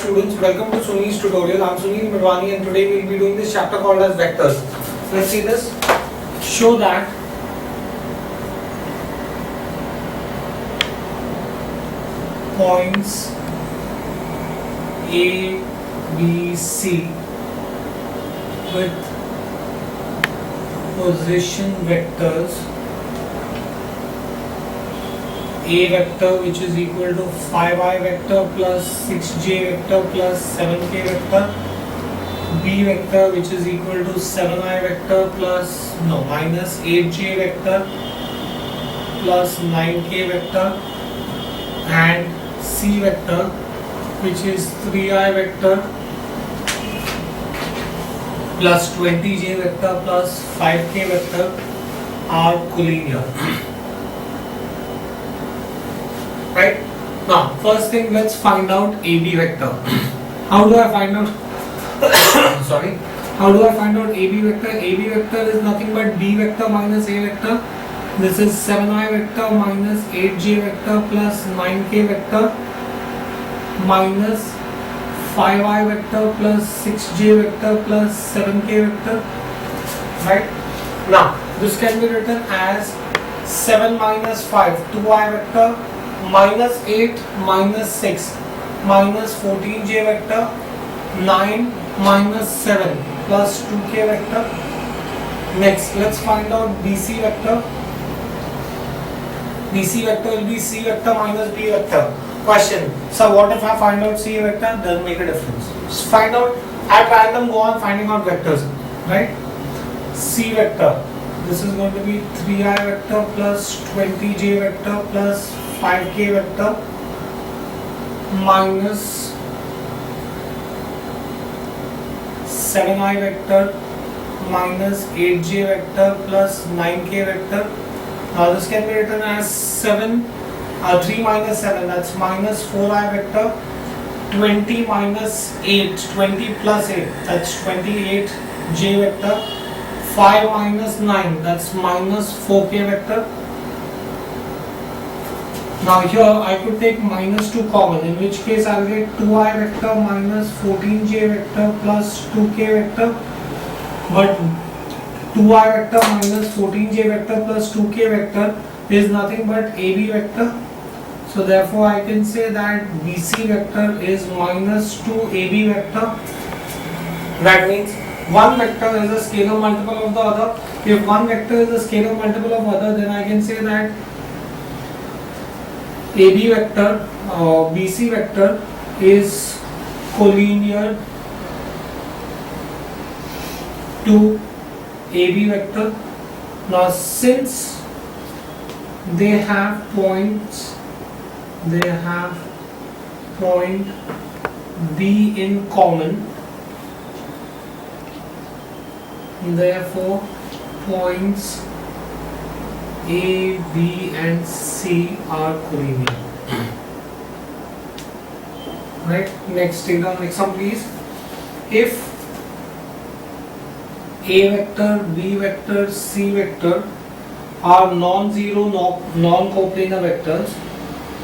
students, welcome to Sunil's tutorial. I'm Sunil Madwani and today we'll be doing this chapter called as vectors. Let's see this. Show that points A, B, C with position vectors A vector which is equal to 5i vector plus 6j vector plus 7k vector, B vector which is equal to 7i vector plus minus 8j vector plus 9k vector, and C vector which is 3i vector plus 20j vector plus 5k vector are collinear. Right? Now, first thing, let's find out AB vector. How do I find out? Sorry. How do I find out AB vector? AB vector is nothing but B vector minus A vector. This is 7i vector minus 8j vector plus 9k vector minus 5i vector plus 6j vector plus 7k vector. Right? Now, this can be written as 7 minus 5, 2i vector minus 8 minus 6 minus 14j vector, 9 minus 7 plus 2k vector. Next, let's find out BC vector. BC vector will be C vector minus B vector. Question. So what if I find out C vector? Doesn't make a difference. Just find out at random, go on finding out vectors. Right? C vector. This is going to be 3i vector plus 20j vector plus 5k vector minus 7i vector minus 8j vector plus 9k vector. Now this can be written as 3 minus 7, that's minus 4i vector, 20 minus 8, 20 plus 8, that's 28j vector, 5 minus 9, that's minus 4k vector. Now here I could take minus 2 common, in which case I will get 2i vector minus 14j vector plus 2k vector, but 2i vector minus 14j vector plus 2k vector is nothing but AB vector. So therefore I can say that BC vector is minus 2AB vector. That means one vector is a scalar multiple of the other. If one vector is a scalar multiple of other, then I can say that AB vector or BC vector is collinear to AB vector. Now since they have points, they have point B in common, therefore points A, B and C are collinear. Right? Next, take the next one please. If A vector, B vector, C vector are non-zero, non-coplanar vectors,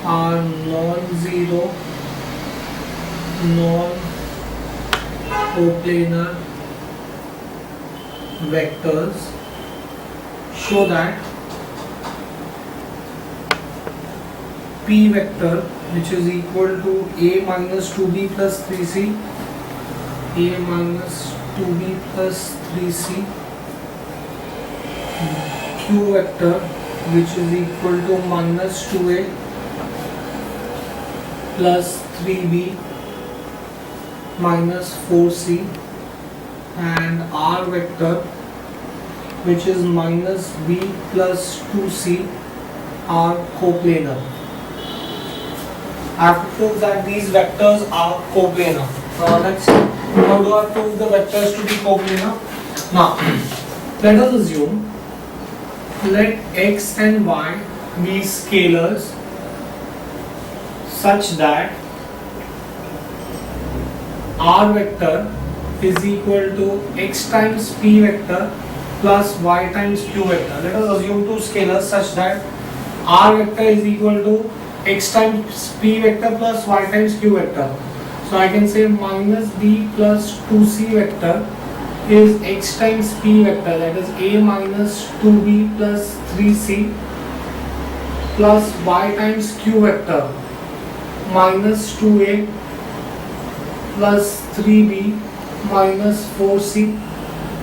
are non-zero, non-coplanar vectors, show that P vector which is equal to A minus 2B plus 3C, A minus 2B plus 3C, Q vector which is equal to minus 2A plus 3B minus 4C, and R vector which is minus B plus 2C are coplanar. I have to prove that these vectors are coplanar. Now let's see, how do I prove the vectors to be coplanar? Now, let us assume, let x and y be scalars such that R vector is equal to x times p vector plus y times q vector. Let us assume two scalars such that R vector is equal to x times p vector plus y times q vector. So I can say minus b plus 2c vector is x times p vector, that is a minus 2b plus 3c plus y times q vector minus 2a plus 3b minus 4c.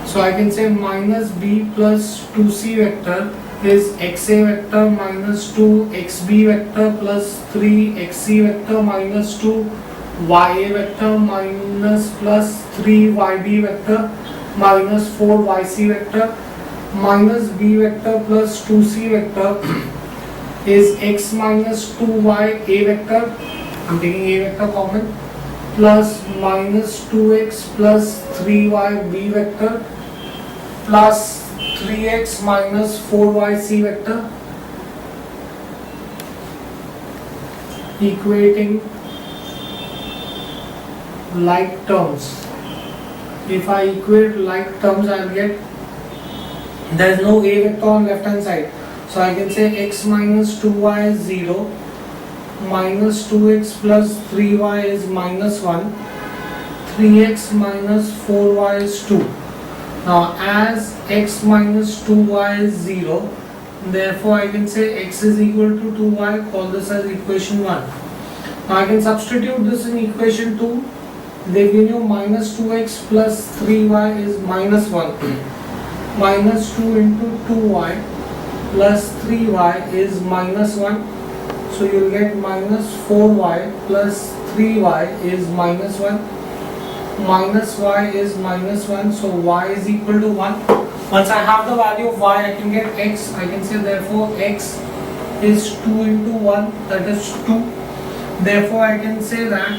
So I can say minus b plus 2c vector is xa vector minus 2xb vector plus 3xc vector minus 2 ya vector minus plus 3yb vector minus 4yc vector minus b vector plus 2c vector is x minus 2y a vector, I'm taking a vector common, plus minus 2x plus 3y b vector plus 3x minus 4yc vector, equating like terms. If I equate like terms, I will get, there is no a vector on left hand side, so I can say x minus 2y is 0, minus 2x plus 3y is minus 1, 3x minus 4y is 2. Now as x minus 2y is 0, therefore I can say x is equal to 2y, call this as equation 1. Now I can substitute this in equation 2, they give you minus 2x plus 3y is minus 1, minus 2 into 2y plus 3y is minus 1, so you will get minus 4y plus 3y is minus 1, minus y is minus 1, so y is equal to 1. Once I have the value of y, I can get x, I can say therefore x is 2 into 1, that is 2, therefore I can say that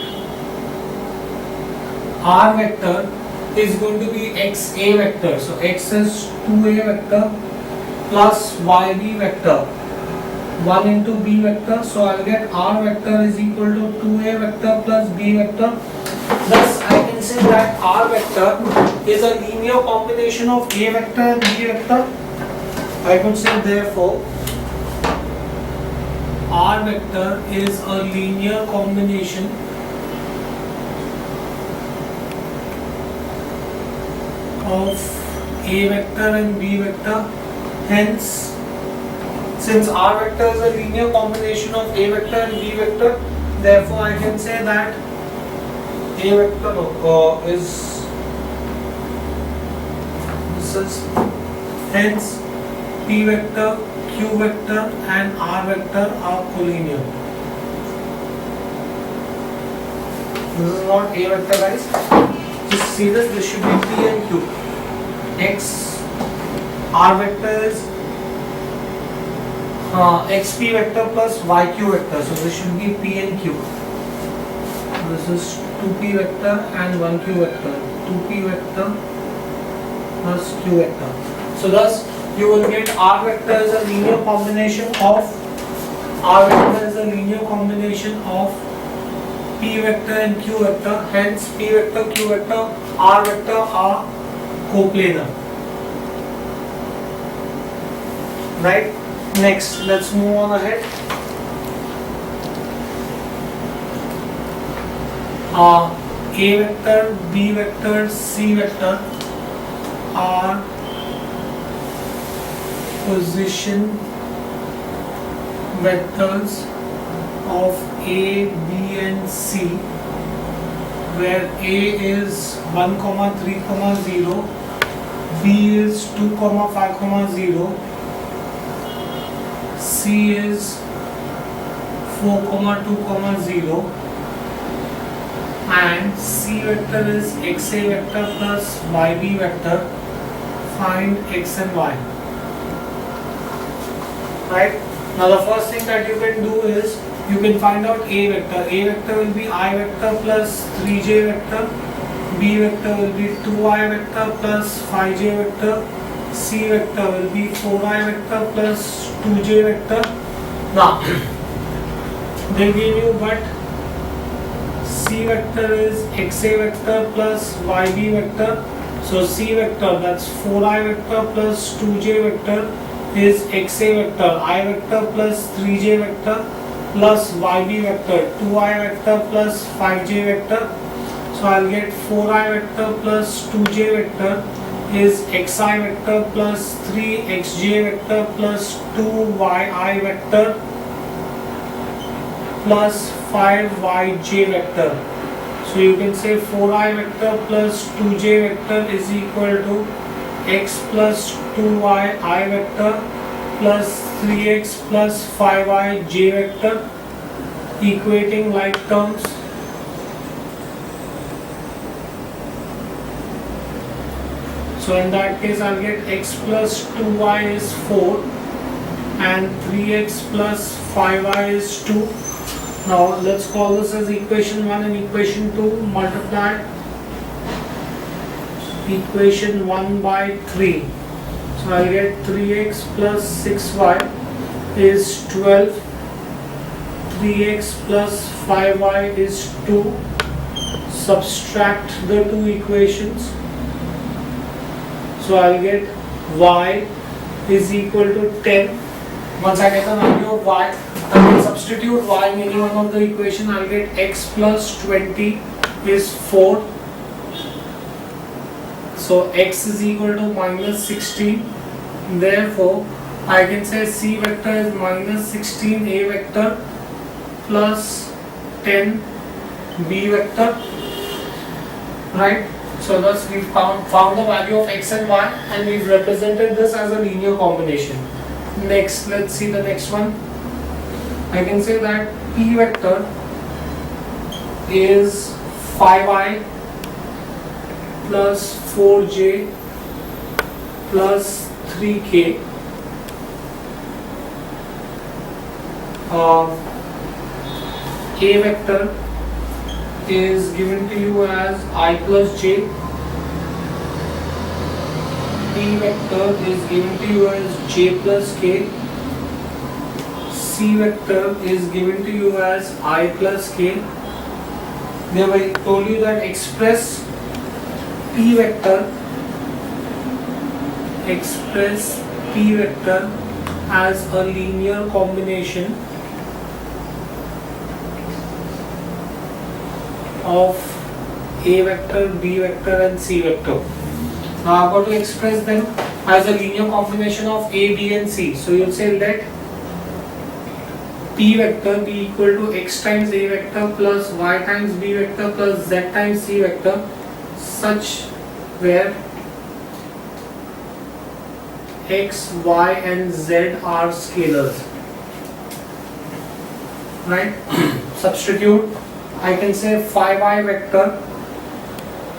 r vector is going to be xa vector, so x is 2a vector plus yb vector 1 into b vector, so I will get r vector is equal to 2a vector plus b vector. Thus I can say that r vector is a linear combination of a vector and b vector. I could say therefore r vector is a linear combination of a vector and b vector. Hence, since r vector is a linear combination of a vector and b vector, therefore I can say that a vector is this is, hence p vector, q vector and r vector are collinear. This is not a vector, guys. Just see this should be p and q. X r vector is xp vector plus yq vector, so this should be p and q. This is 2p vector and 1q vector, 2p vector plus q vector. So thus you will get r vector is a linear combination of p vector and q vector. Hence p vector, q vector, r vector are coplanar. Right? Next, let's move on ahead. A vector, b vector, c vector are position vectors of A, B and C, where A is 1, 3, 0, B is 2, 5, 0, C is 4, 2, 0, and C vector is xa vector plus yb vector. Find x and y. Right? Now the first thing that you can do is you can find out a vector. A vector will be I vector plus 3j vector. B vector will be 2i vector plus 5j vector. C vector will be 4i vector plus 2j vector. Now they give you but C vector is xa vector plus yb vector. So C vector, that's 4i vector plus 2j vector, is xa vector, I vector plus 3j vector plus yb vector, 2i vector plus 5j vector. So I'll get 4i vector plus 2j vector is xi vector plus 3xj vector plus 2yi vector plus 5yj vector. So you can say 4i vector plus 2j vector is equal to x plus 2yi vector plus 3x plus 5yj vector, equating like terms. So in that case I'll get x plus 2y is 4 and 3x plus 5y is 2. Now let's call this as equation 1 and equation 2. Multiply equation 1 by 3. So I'll get 3x plus 6y is 12. 3x plus 5y is 2. Subtract the two equations. So I'll get y is equal to 10. Once I get the value of y, I will substitute y in any one of the equation. I'll get x plus 20 is 4. So x is equal to minus 16. Therefore, I can say C vector is minus 16 A vector plus 10 B vector. Right? So thus we found the value of x and y, and we've represented this as a linear combination. Next, let's see the next one. I can say that P vector is 5i plus 4j plus 3k. A vector is given to you as I plus j. B vector is given to you as j plus k. C vector is given to you as I plus k. Now I told you that express P vector as a linear combination of A vector, B vector and C vector. Now I'm going to express them as a linear combination of A, B and C. So you'll say let P vector be equal to x times A vector plus y times B vector plus z times C vector, such where x, y and z are scalars. Right? Substitute. I can say 5i vector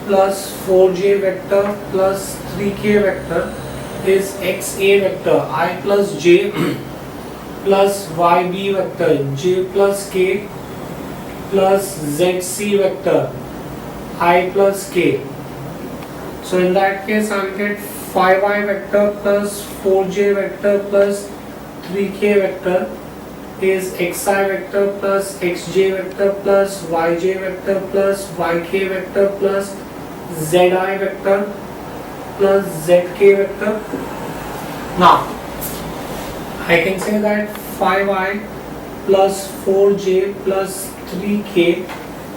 plus 4j vector plus 3k vector is xa vector I plus j plus yb vector j plus k plus zc vector I plus k. So in that case I will get 5i vector plus 4j vector plus 3k vector is xi vector plus xj vector plus yj vector plus yk vector plus zi vector plus zk vector. Now I can say that 5i plus 4j plus 3k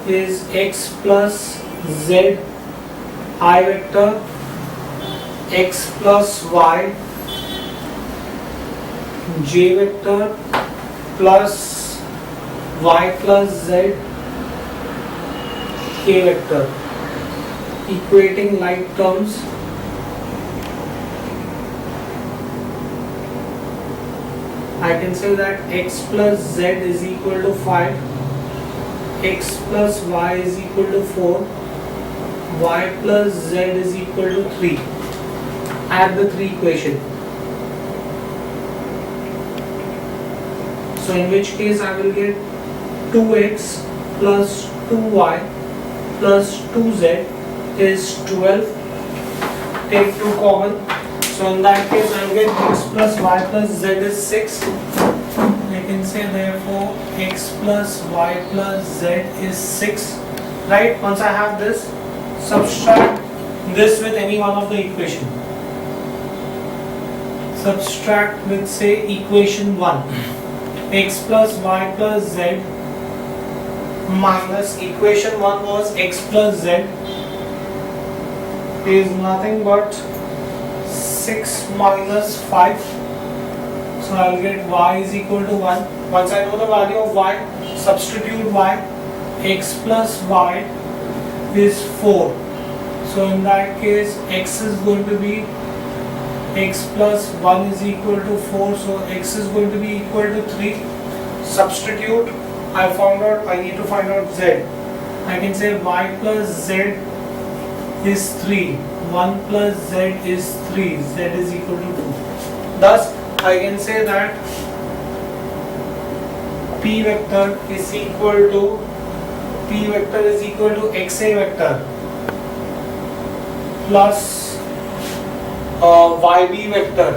is x plus z I vector x plus y j vector plus y plus z k vector, equating like terms. I can say that x plus z is equal to 5, x plus y is equal to 4, y plus z is equal to 3. Add the three equations. So in which case I will get 2x plus 2y plus 2z is 12. Take 2 common. So in that case I will get x plus y plus z is 6. I can say therefore x plus y plus z is 6. Right? Once I have this, subtract this with any one of the equation. Subtract with say equation 1. x plus y plus z minus equation 1 was x plus z is nothing but 6 minus 5. So I'll get y is equal to 1. Once I know the value of y, substitute y. X plus y is 4. So in that case x is going to be x plus 1 is equal to 4. So x is going to be equal to 3. Substitute. I need to find out z. I can say y plus z is 3. 1 plus z is 3. Z is equal to 2. Thus I can say that p vector is equal to xa vector plus yb vector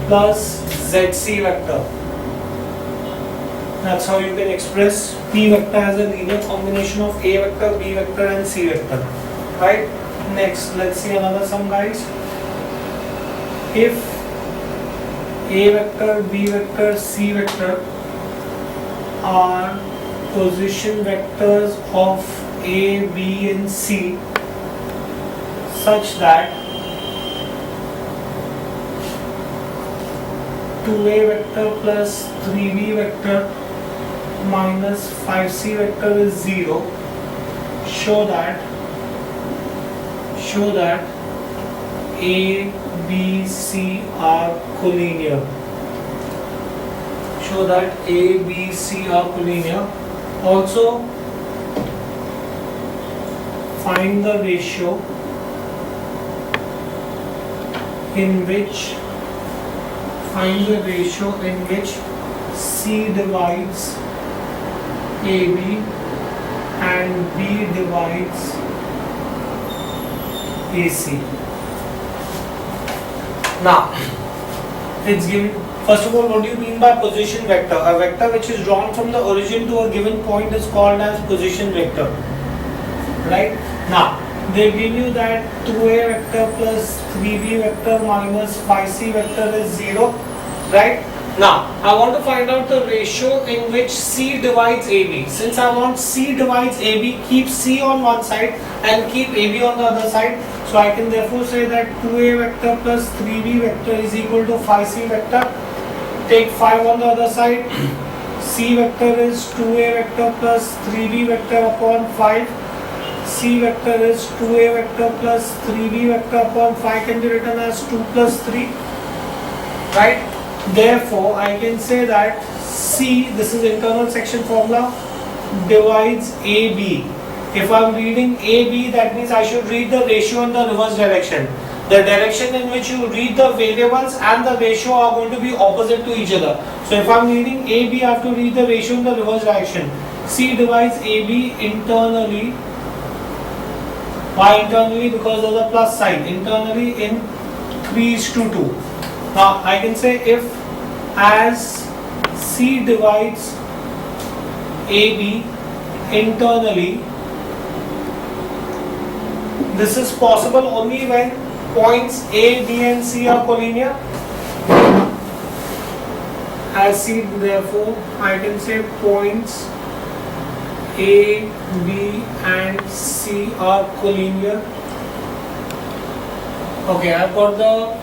plus zc vector. That's how you can express p vector as a linear combination of a vector, b vector and c vector. Right? Next, let's see another sum, guys. If a vector, b vector, c vector are position vectors of a, b and c such that 2a vector plus 3b vector minus 5c vector is 0, show that a, b, c are collinear. Show that a, b, c are collinear. Also find the ratio in which c divides ab and b divides ac. Now it's given. First of all, what do you mean by position vector? A vector which is drawn from the origin to a given point is called as position vector. Right? Now, they give you that 2a vector plus 3b vector minus 5c vector is 0. Right? Now, I want to find out the ratio in which c divides ab. Since I want c divides ab, keep c on one side and keep ab on the other side. So I can therefore say that 2a vector plus 3b vector is equal to 5c vector. Take 5 on the other side. C vector is 2a vector plus 3b vector upon 5. C vector is 2a vector plus 3b vector upon 5 can be written as 2 plus 3. Right? Therefore, I can say that C, this is internal section formula, divides AB. If I am reading AB, that means I should read the ratio in the reverse direction. The direction in which you read the variables and the ratio are going to be opposite to each other. So if I am reading AB, I have to read the ratio in the reverse direction. C divides AB internally. Why internally? Because of the plus sign. Internally in 3:2. Now I can say if as C divides AB internally, this is possible only when points A, B and C are collinear. As C, therefore I can say points A, B and C are collinear. Okay, I've got the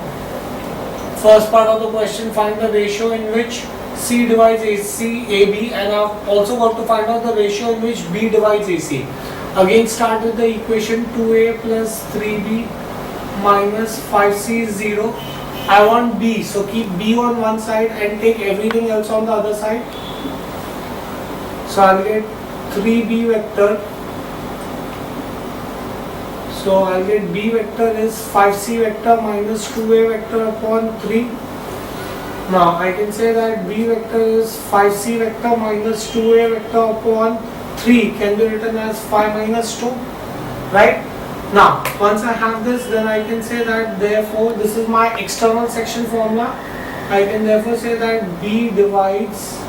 first part of the question, find the ratio in which C divides AB, and I've also got to find out the ratio in which B divides AC. Again start with the equation 2A plus 3B minus 5C is 0. I want B, so keep B on one side and take everything else on the other side. So I'll get 3B vector. So I'll get B vector is 5C vector minus 2A vector upon 3. Now I can say that B vector is 5C vector minus 2A vector upon 3 can be written as 5 minus 2. Right? Now once I have this, then I can say that therefore this is my external section formula. I can therefore say that B divides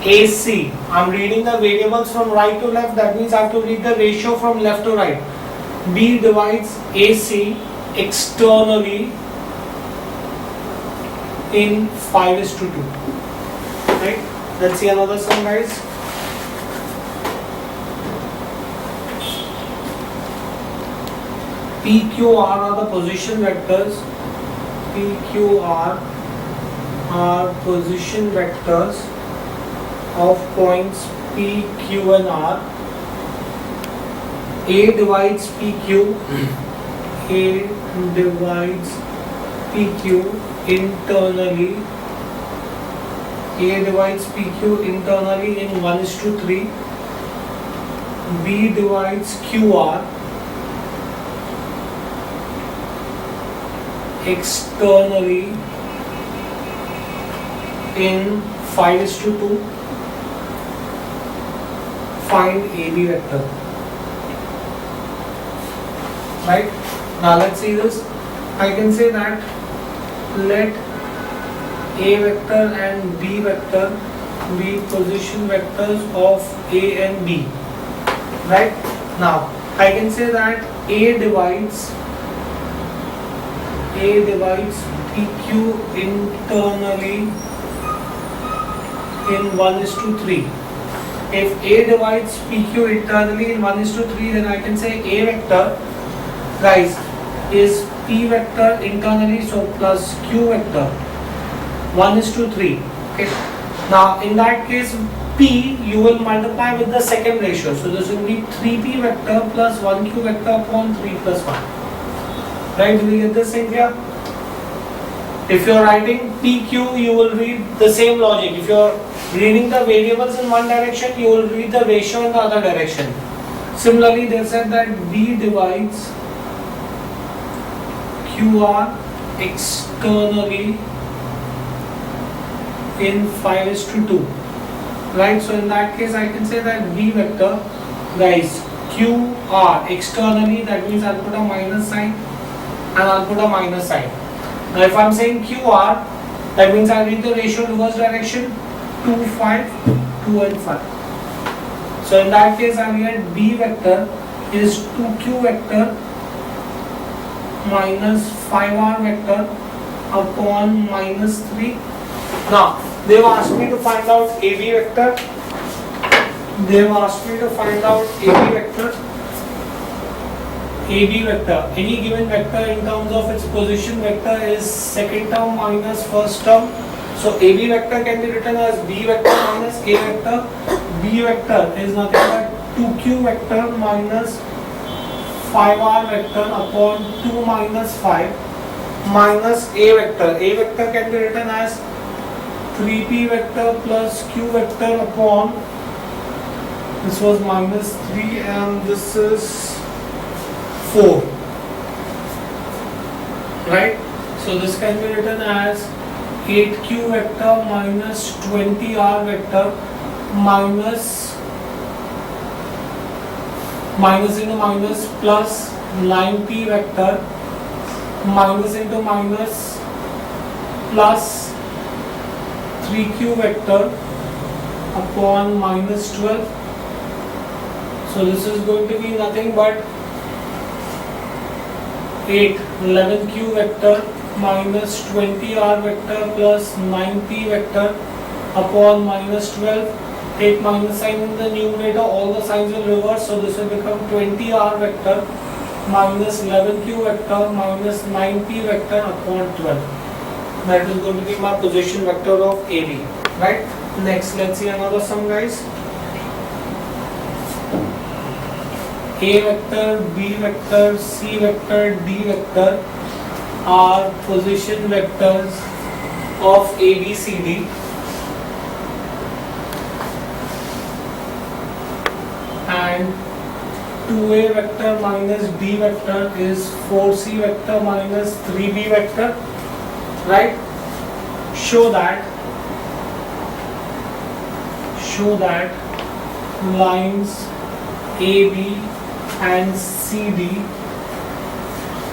AC. I'm reading the variables from right to left, that means I have to read the ratio from left to right. B divides AC externally in 5:2. Right? Let's see another sum, guys. PQR are the position vectors. PQR are position vectors of points P, Q and R. A divides PQ. A divides PQ internally. A divides PQ internally in 1:3. B divides QR externally in 5:2. Find AB vector. Right? Now let's see this. I can say that let A vector and B vector be position vectors of A and B. Right? Now I can say that A divides PQ internally in 1:3. If A divides PQ internally in 1:3, then I can say A vector, guys, is P vector internally, so plus Q vector 1:3. Okay. Now in that case, P you will multiply with the second ratio, so this will be 3P vector plus 1Q vector upon 3 plus 1. Right? Do we get this in here? If you are writing PQ, you will read the same logic. If you are reading the variables in one direction, you will read the ratio in the other direction. Similarly, they said that B divides QR externally in 5:2. Right? So in that case, I can say that B vector, guys, QR externally, that means I'll put a minus sign and I'll put a minus sign. Now if I'm saying QR, that means I read the ratio reverse direction 2, 5, 2 and 5. So in that case I will get B vector is 2Q vector minus 5R vector upon minus 3. Now they have asked me to find out AB vector. AB vector, any given vector in terms of its position vector is second term minus first term. So AB vector can be written as B vector minus A vector. B vector is nothing but 2Q vector minus 5R vector upon 2 minus 5 minus A vector. A vector can be written as 3P vector plus Q vector upon, this was minus 3 and this is 4. Right? So this can be written as 8Q vector minus 20R vector minus into minus plus 9P vector minus into minus plus 3Q vector upon minus 12. So this is going to be nothing but 11Q vector minus 20R vector plus 9P vector upon minus 12. Take minus sign in the numerator, all the signs will reverse, so this will become 20R vector minus 11Q vector minus 9P vector upon 12. That is going to be my position vector of AB. Right? Next, let's see another sum, guys. A vector, B vector, C vector, D vector are position vectors of ABCD. And 2A vector minus D vector is 4C vector minus 3B vector. Right? Show that lines AB and CD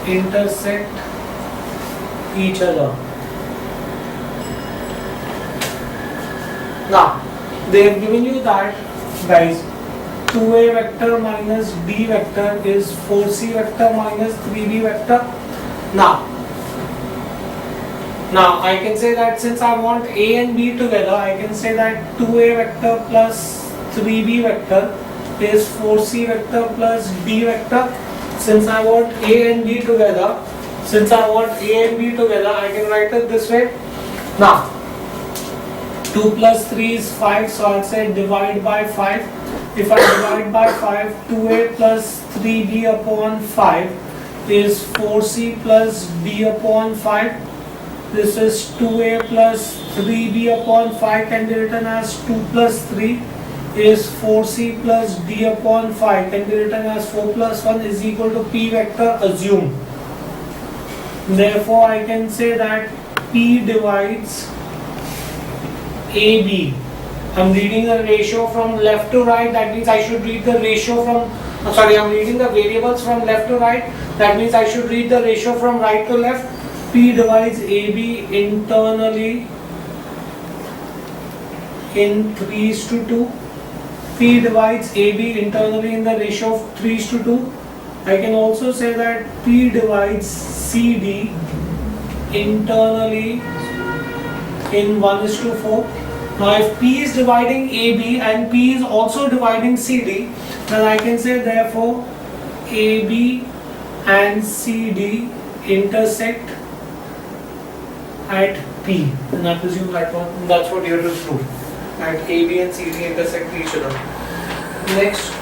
intersect each other. Now they have given you that, guys, 2A vector minus D vector is 4C vector minus 3B vector. Now Now I can say that since I want A and B together, I can say that 2A vector plus 3B vector is 4C vector plus D vector. Since I want A and B together, I can write it this way. Now 2 plus 3 is 5, so I'll say divide by 5. If I divide by 5, 2A plus 3B upon 5 is 4C plus D upon 5. This is 2A plus 3B upon 5 can be written as 2 plus 3 is 4C plus D upon 5 can be written as 4 plus 1 is equal to P vector assumed. Therefore, I can say that P divides AB. I'm reading the ratio from left to right, that means I should read the ratio from, I'm reading the variables from left to right, that means I should read the ratio from right to left. P divides AB internally in 3:2. P divides AB internally in the ratio of 3:2. I can also say that P divides CD internally in 1:4. Now if P is dividing AB and P is also dividing CD, then I can say therefore AB and CD intersect at P. And I presume that's what you have to prove. That AB and CD intersect each other. Next,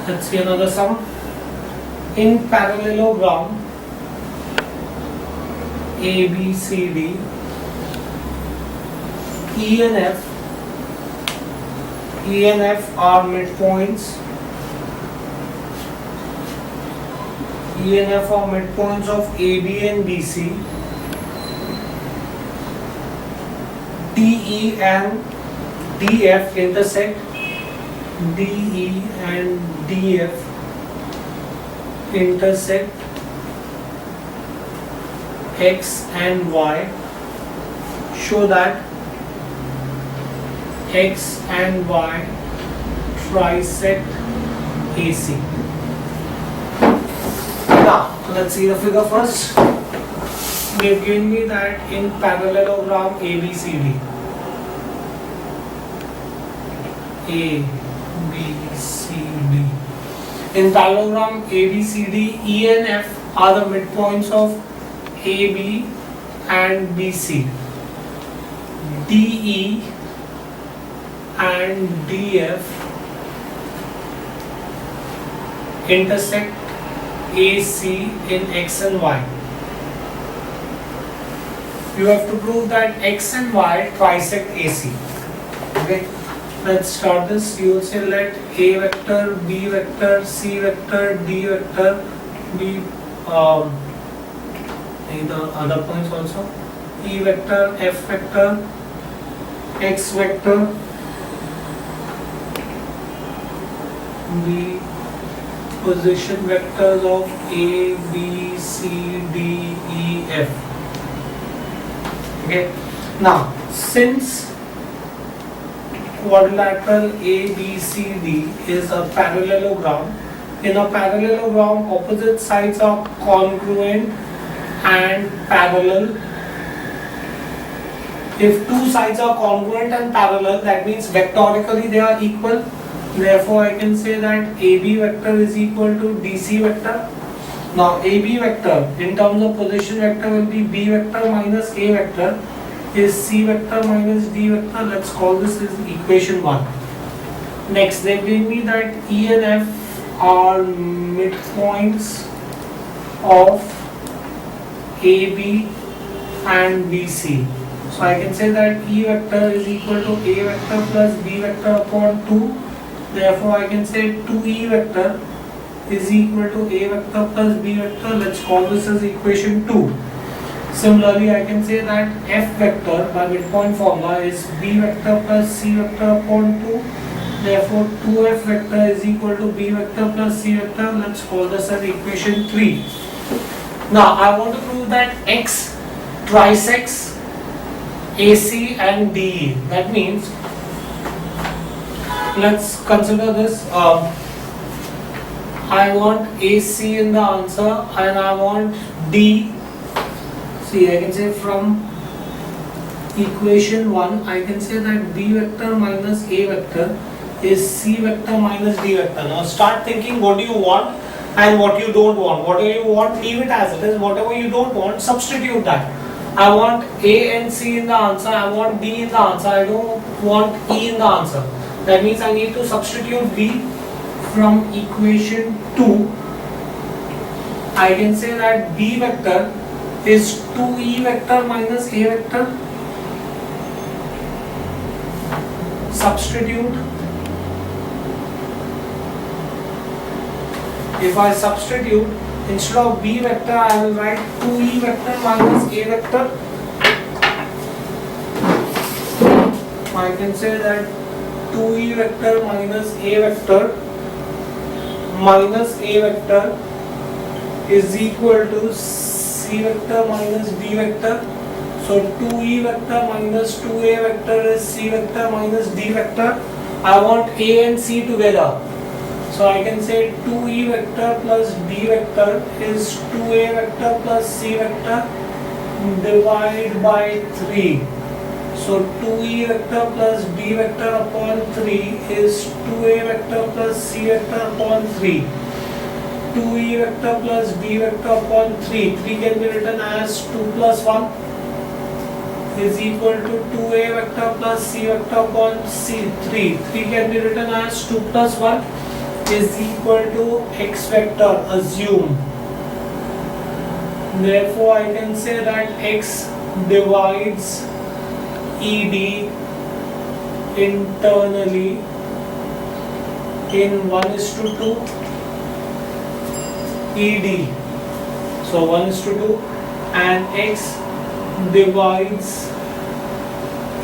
let's see another sum. In parallelogram ABCD, E and F are midpoints. E and F are midpoints of AB and BC. DE and DF intersect. DE and DF intersect X and Y. Show that X and Y trisect AC. Now, let's see the figure first. They've given me that in parallelogram ABCD. ABCD. In parallelogram ABCD, E and F are the midpoints of AB and BC. DE and DF intersect AC in X and Y. You have to prove that X and Y trisect AC. Okay, let's start this. You will say let A vector, B vector, C vector, D vector be the other points also. E vector, F vector, X vector be position vectors of A, B, C, D, E, F. Okay. Now, since quadrilateral ABCD is a parallelogram, in a parallelogram opposite sides are congruent and parallel. If two sides are congruent and parallel, that means vectorically they are equal. Therefore, I can say that AB vector is equal to DC vector. Now, AB vector in terms of position vector will be B vector minus A vector is C vector minus D vector. Let's call this as equation 1. Next, they give me that E and F are midpoints of AB and BC. So I can say that E vector is equal to A vector plus B vector upon 2. Therefore, I can say 2E vector is equal to A vector plus B vector. Let's call this as equation 2. Similarly, I can say that F vector by midpoint formula is B vector plus C vector upon 2. Therefore, 2F vector is equal to B vector plus C vector. Let's call this as equation 3. Now, I want to prove that X trisects AC and DE. That means, let's consider this. I want AC in the answer and I want D See, I can say from equation 1, I can say that B vector minus A vector is C vector minus D vector. Now start thinking what do you want and what you don't want. Whatever you want, leave it as it is. Whatever you don't want, substitute that. I want A and C in the answer, I want D in the answer, I don't want E in the answer. That means I need to substitute B from equation 2. I can say that B vector is 2E vector minus A vector. Substitute. If I substitute, instead of B vector, I will write 2E vector minus A vector. I can say that 2E vector minus A vector is equal to C vector minus D vector. So 2E vector minus 2A vector is C vector minus D vector. I want A and C together. So I can say 2E vector plus D vector is 2A vector plus C vector divided by 3. So 2E vector plus D vector upon 3 is 2A vector plus C vector upon 3. 2E vector plus D vector upon 3. 3 can be written as 2 plus 1 is equal to 2A vector plus C vector upon C3. 3 can be written as 2 plus 1 is equal to X vector, assume. Therefore, I can say that X divides ED internally in 1:2 ED. So 1:2 and X divides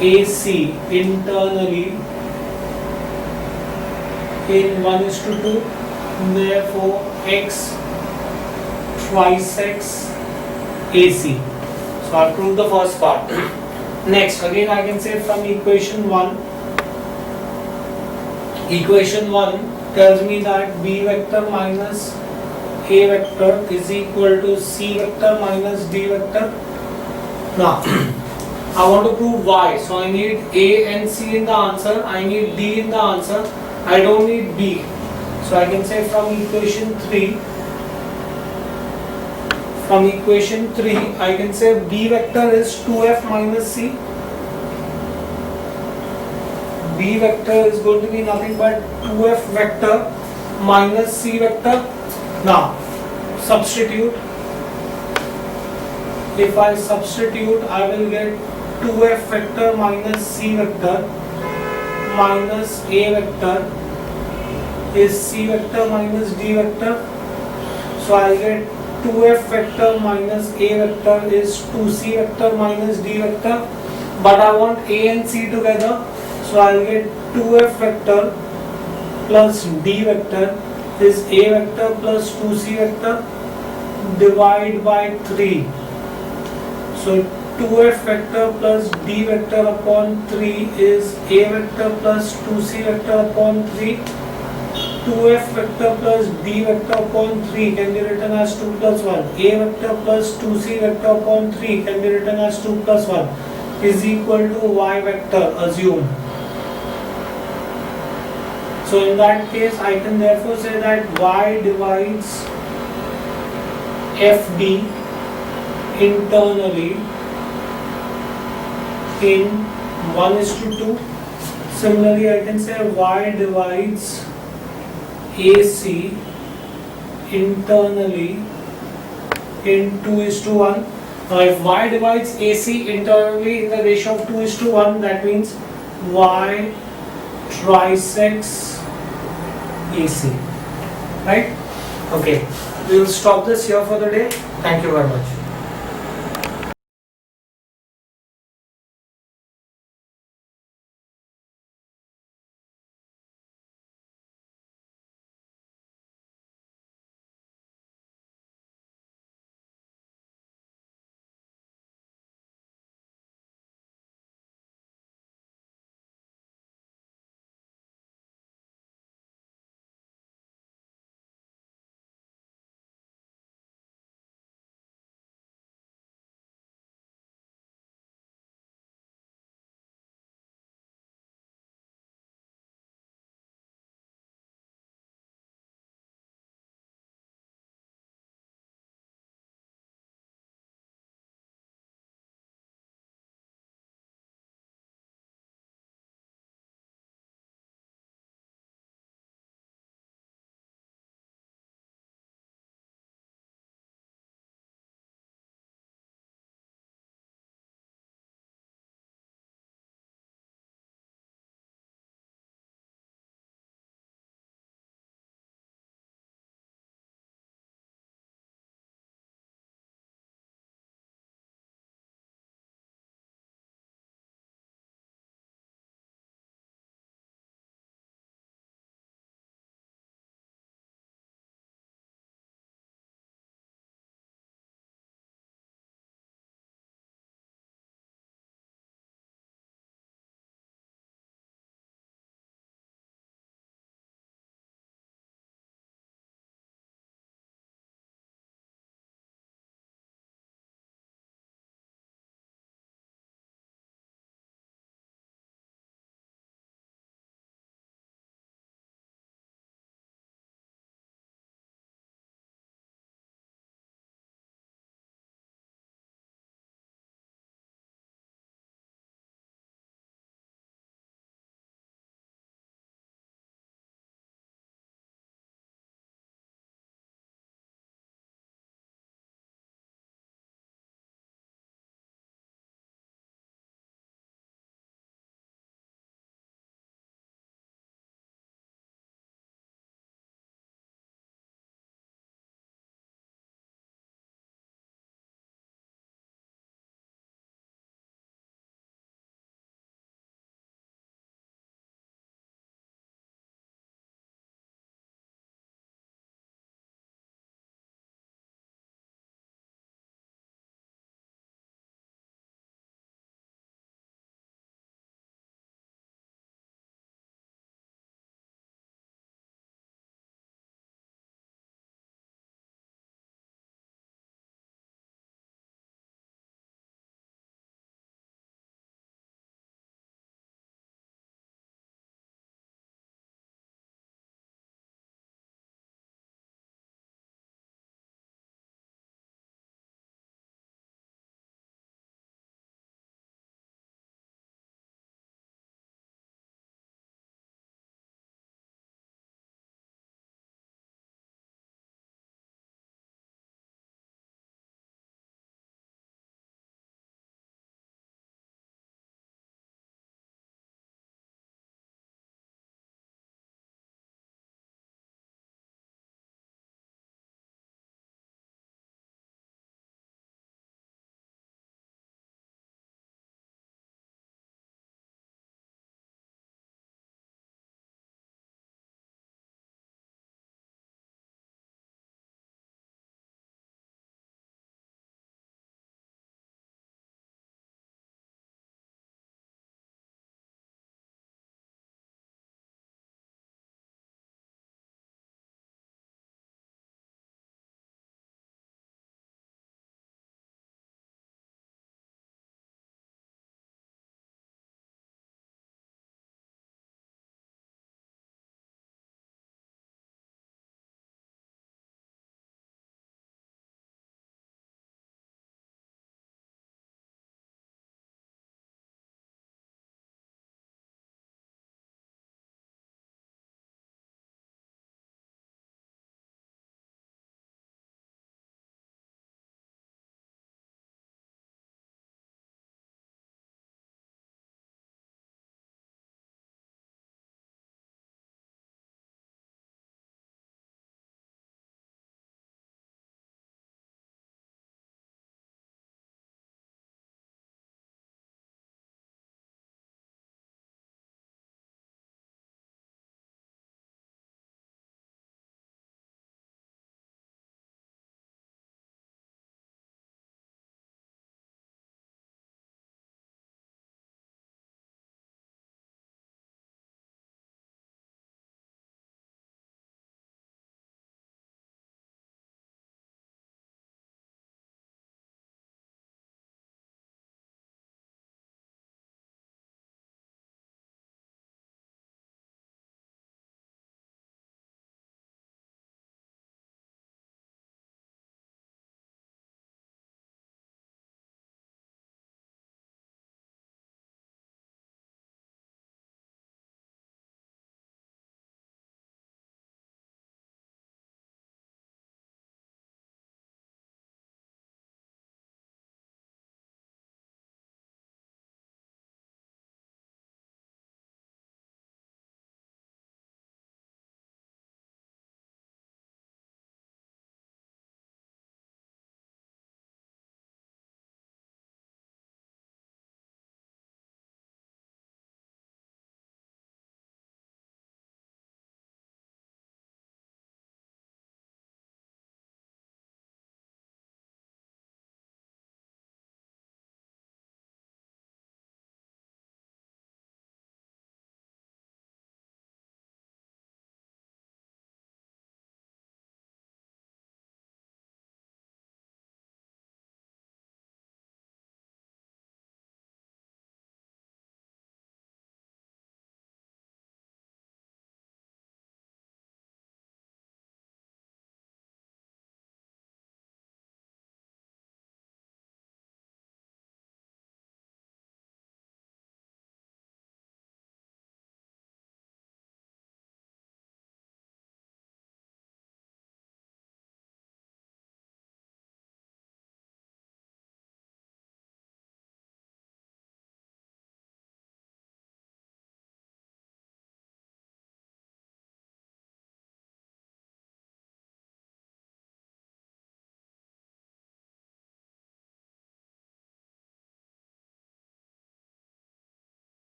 AC internally in 1:2. Therefore X trisects AC. So I'll prove the first part. Next, again I can say from equation 1. Equation 1 tells me that B vector minus A vector is equal to C vector minus D vector. Now, I want to prove Y. So I need A and C in the answer. I need D in the answer. I don't need B. So I can say from equation 3. From equation 3, I can say B vector is 2F minus C. B vector is going to be nothing but 2F vector minus C vector. Now, substitute. If I substitute, I will get 2F vector minus C vector minus A vector is C vector minus D vector. So I get 2F vector minus A vector is 2C vector minus D vector. But I want A and C together. So I will get 2F vector plus D vector is A vector plus 2C vector divided by 3. So 2F vector plus D vector upon 3 is A vector plus 2C vector upon 3. 2F vector plus D vector upon 3 can be written as 2 plus 1. A vector plus 2C vector upon 3 can be written as 2 plus 1 is equal to Y vector, assume. So in that case, I can therefore say that Y divides FD internally in 1:2. Similarly, I can say Y divides AC internally in 2:1. Now if Y divides AC internally in the ratio of 2:1, that means Y trisects AC, right? Okay, we will stop this here for the day. Thank you very much.